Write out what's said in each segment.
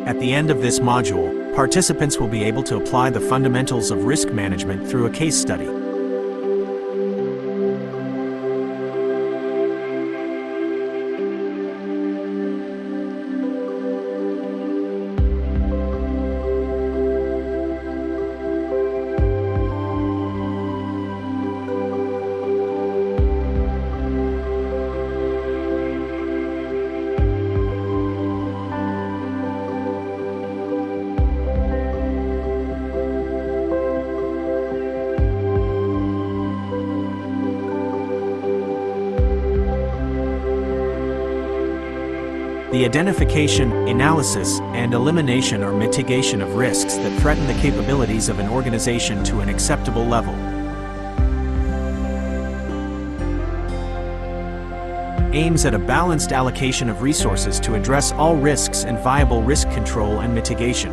At the end of this module, participants will be able to apply the fundamentals of risk management through a case study. The identification, analysis, and elimination or mitigation of risks that threaten the capabilities of an organization to an acceptable level. Aims at a balanced allocation of resources to address all risks and viable risk control and mitigation.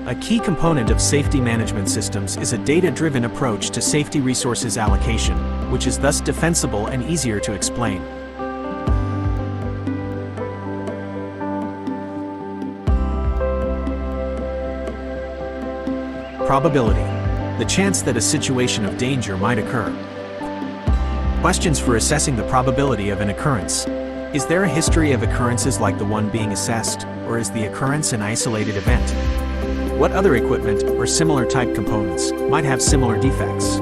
A key component of safety management systems is a data-driven approach to safety resources allocation, which is thus defensible and easier to explain. Probability: the chance that a situation of danger might occur. Questions for assessing the probability of an occurrence. Is there a history of occurrences like the one being assessed, or is the occurrence an isolated event? What other equipment or similar type components might have similar defects?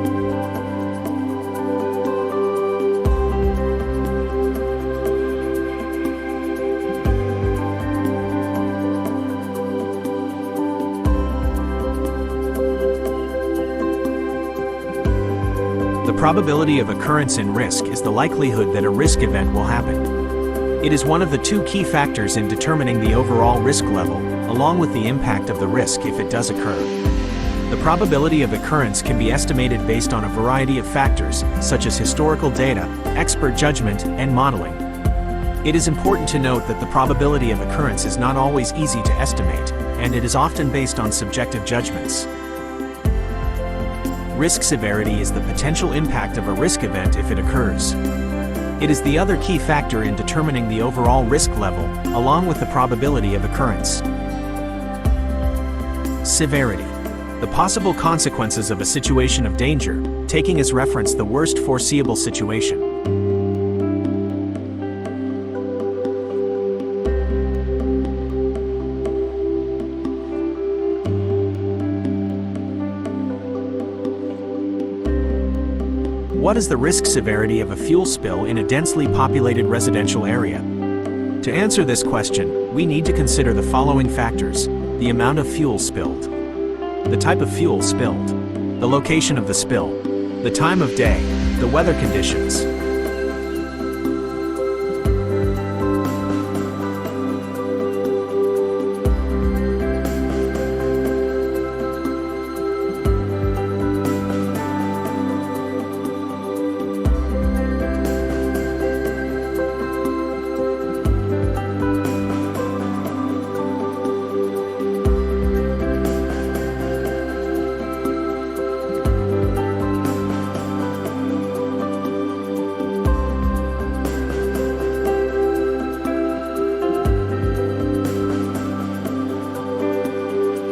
The probability of occurrence in risk is the likelihood that a risk event will happen. It is one of the two key factors in determining the overall risk level, along with the impact of the risk if it does occur. The probability of occurrence can be estimated based on a variety of factors, such as historical data, expert judgment, and modeling. It is important to note that the probability of occurrence is not always easy to estimate, and it is often based on subjective judgments. Risk severity is the potential impact of a risk event if it occurs. It is the other key factor in determining the overall risk level, along with the probability of occurrence. Severity: the possible consequences of a situation of danger, taking as reference the worst foreseeable situation. What is the risk severity of a fuel spill in a densely populated residential area? To answer this question, we need to consider the following factors: the amount of fuel spilled, the type of fuel spilled, the location of the spill, the time of day, the weather conditions.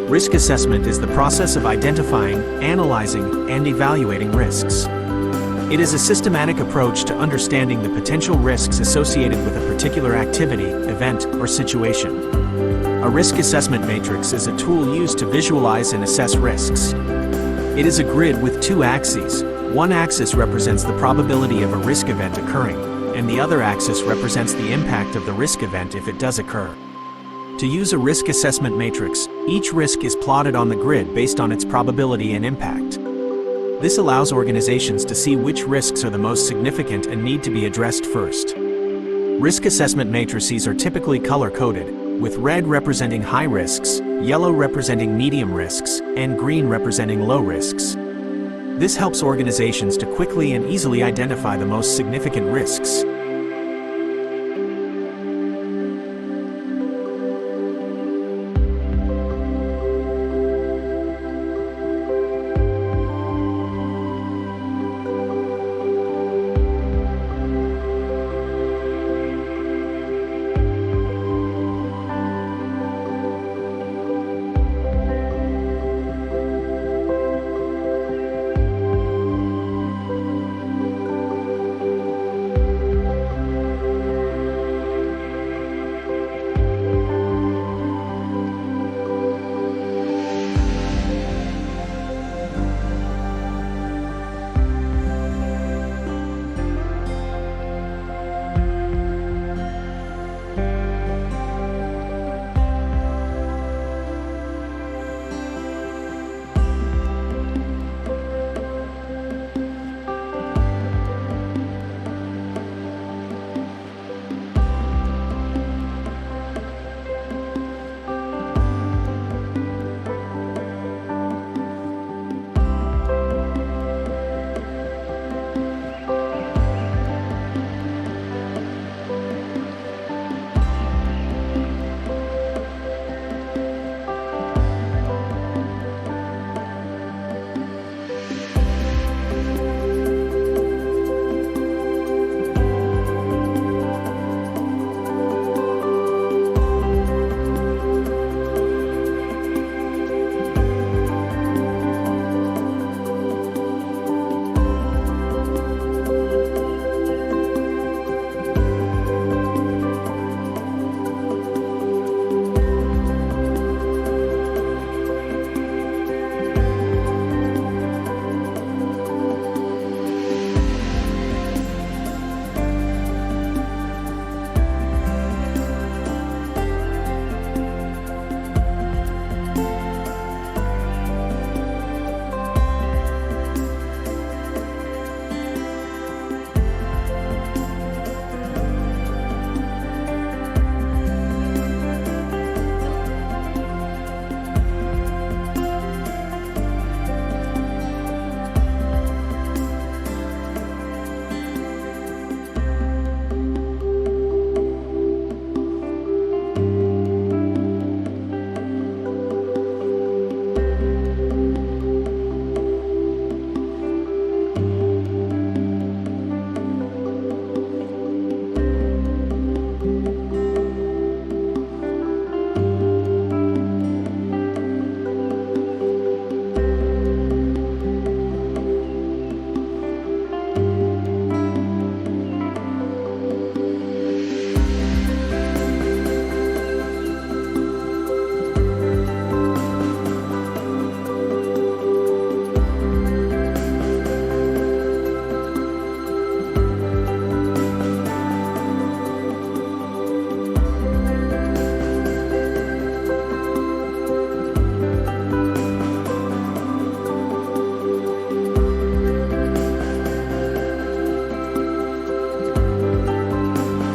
Risk assessment is the process of identifying, analyzing, and evaluating risks. It is a systematic approach to understanding the potential risks associated with a particular activity, event, or situation. A risk assessment matrix is a tool used to visualize and assess risks. It is a grid with two axes. One axis represents the probability of a risk event occurring, and the other axis represents the impact of the risk event if it does occur. To use a risk assessment matrix, each risk is plotted on the grid based on its probability and impact. This allows organizations to see which risks are the most significant and need to be addressed first. Risk assessment matrices are typically color-coded, with red representing high risks, yellow representing medium risks, and green representing low risks. This helps organizations to quickly and easily identify the most significant risks.